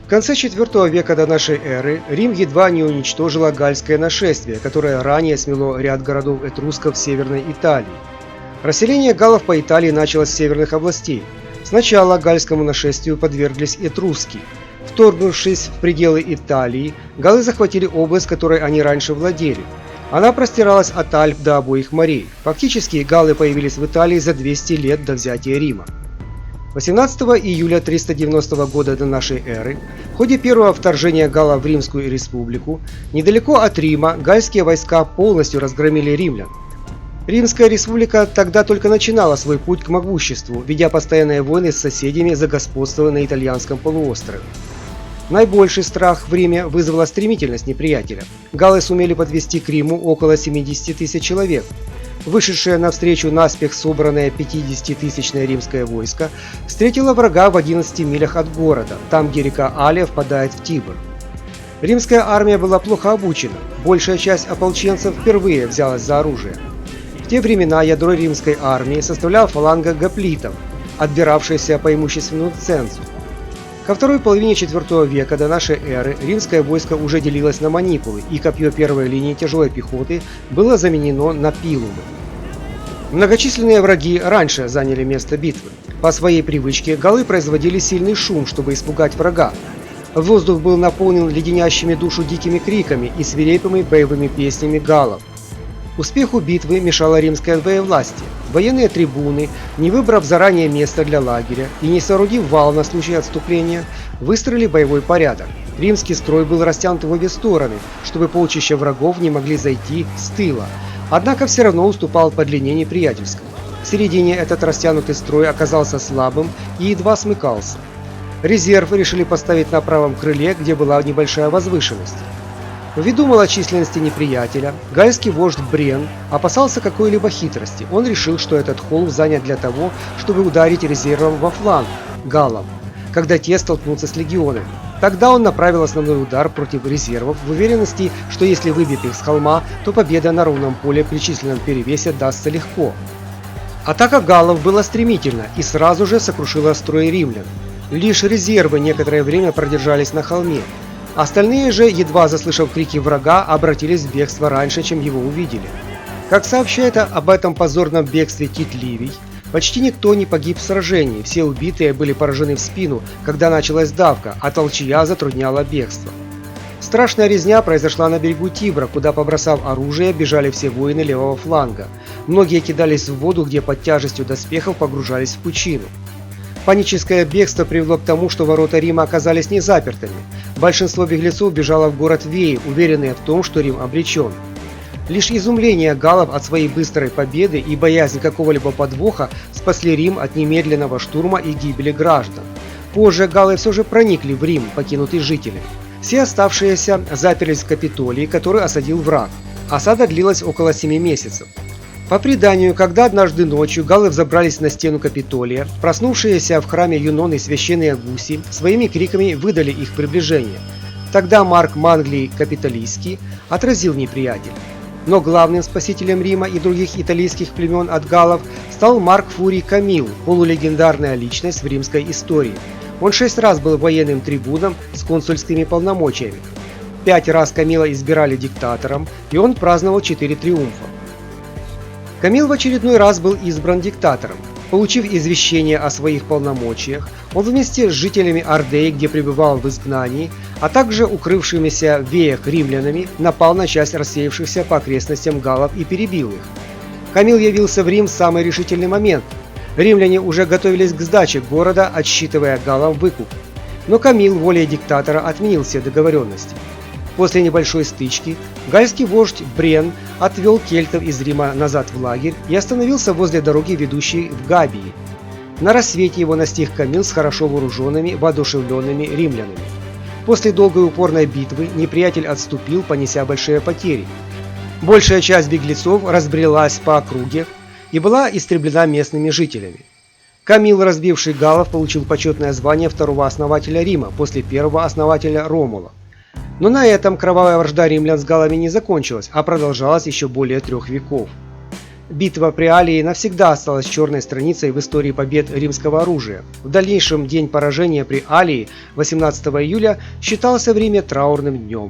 В конце IV века до нашей эры Рим едва не уничтожило гальское нашествие, которое ранее смело ряд городов этрусков в Северной Италии. Расселение галлов по Италии началось с северных областей. Сначала гальскому нашествию подверглись этруски. Вторгнувшись в пределы Италии, галлы захватили область, которой они раньше владели. Она простиралась от Альп до обоих морей. Фактически галлы появились в Италии за 200 лет до взятия Рима. 18 июля 390 года до нашей эры, в ходе первого вторжения галлов в Римскую республику, недалеко от Рима гальские войска полностью разгромили римлян. Римская республика тогда только начинала свой путь к могуществу, ведя постоянные войны с соседями за господство на итальянском полуострове. Наибольший страх в Риме вызвала стремительность неприятеля. Галлы сумели подвести к Риму около 70 тысяч человек. Вышедшее навстречу наспех собранное 50-тысячное римское войско встретило врага в 11 милях от города, там, где река Алия впадает в Тибр. Римская армия была плохо обучена, большая часть ополченцев впервые взялась за оружие. В те времена ядро римской армии составляла фаланга гоплитов, отбиравшаяся по имущественному цензу. Ко второй половине IV века до нашей эры римское войско уже делилось на манипулы, и копье первой линии тяжелой пехоты было заменено на пилумы. Многочисленные враги раньше заняли место битвы. По своей привычке галлы производили сильный шум, чтобы испугать врага. Воздух был наполнен леденящими душу дикими криками и свирепыми боевыми песнями галлов. Успеху битвы мешало римское двоевластие. Военные трибуны, не выбрав заранее место для лагеря и не соорудив вал на случай отступления, выстроили боевой порядок. Римский строй был растянут в обе стороны, чтобы полчища врагов не могли зайти с тыла, однако все равно уступал по длине неприятельскому. В середине этот растянутый строй оказался слабым и едва смыкался. Резерв решили поставить на правом крыле, где была небольшая возвышенность. Ввиду малочисленности неприятеля, гальский вождь Брен опасался какой-либо хитрости. Он решил, что этот холм занят для того, чтобы ударить резервом во фланг галлам, когда те столкнутся с легионами. Тогда он направил основной удар против резервов в уверенности, что если выбить их с холма, то победа на ровном поле при численном перевесе дастся легко. Атака галлов была стремительна и сразу же сокрушила строй римлян. Лишь резервы некоторое время продержались на холме. Остальные же, едва заслышав крики врага, обратились в бегство раньше, чем его увидели. Как сообщает об этом позорном бегстве Тит Ливий, почти никто не погиб в сражении, все убитые были поражены в спину, когда началась давка, а толчья затрудняла бегство. Страшная резня произошла на берегу Тибра, куда, побросав оружие, бежали все воины левого фланга. Многие кидались в воду, где под тяжестью доспехов погружались в пучину. Паническое бегство привело к тому, что ворота Рима оказались не запертыми. Большинство беглецов бежало в город Веи, уверенные в том, что Рим обречен. Лишь изумление галлов от своей быстрой победы и боязнь какого-либо подвоха спасли Рим от немедленного штурма и гибели граждан. Позже галлы все же проникли в Рим, покинутый жителями. Все оставшиеся заперлись в Капитолии, который осадил враг. Осада длилась около 7 месяцев. По преданию, когда однажды ночью галлы взобрались на стену Капитолия, проснувшиеся в храме Юноны священные гуси своими криками выдали их приближение. Тогда Марк Манлий Капитолийский отразил неприятеля. Но главным спасителем Рима и других италийских племен от галлов стал Марк Фурий Камилл, полулегендарная личность в римской истории. Он 6 раз был военным трибуном с консульскими полномочиями. 5 раз Камилла избирали диктатором, и он праздновал 4 триумфа. Камилл в очередной раз был избран диктатором. Получив извещение о своих полномочиях, он вместе с жителями Ардеи, где пребывал в изгнании, а также укрывшимися в Веях римлянами, напал на часть рассеявшихся по окрестностям галлов и перебил их. Камилл явился в Рим в самый решительный момент. Римляне уже готовились к сдаче города, отсчитывая галлам выкуп. Но Камилл волей диктатора отменил все договоренности. После небольшой стычки гальский вождь Брен отвел кельтов из Рима назад в лагерь и остановился возле дороги, ведущей в Габии. На рассвете его настиг Камилл с хорошо вооруженными, воодушевленными римлянами. После долгой упорной битвы неприятель отступил, понеся большие потери. Большая часть беглецов разбрелась по округе и была истреблена местными жителями. Камилл, разбивший галлов, получил почетное звание второго основателя Рима после первого основателя Ромула. Но на этом кровавая вражда римлян с галлами не закончилась, а продолжалась еще более 3 веков. Битва при Аллии навсегда осталась черной страницей в истории побед римского оружия. В дальнейшем день поражения при Аллии 18 июля считался в Риме траурным днем.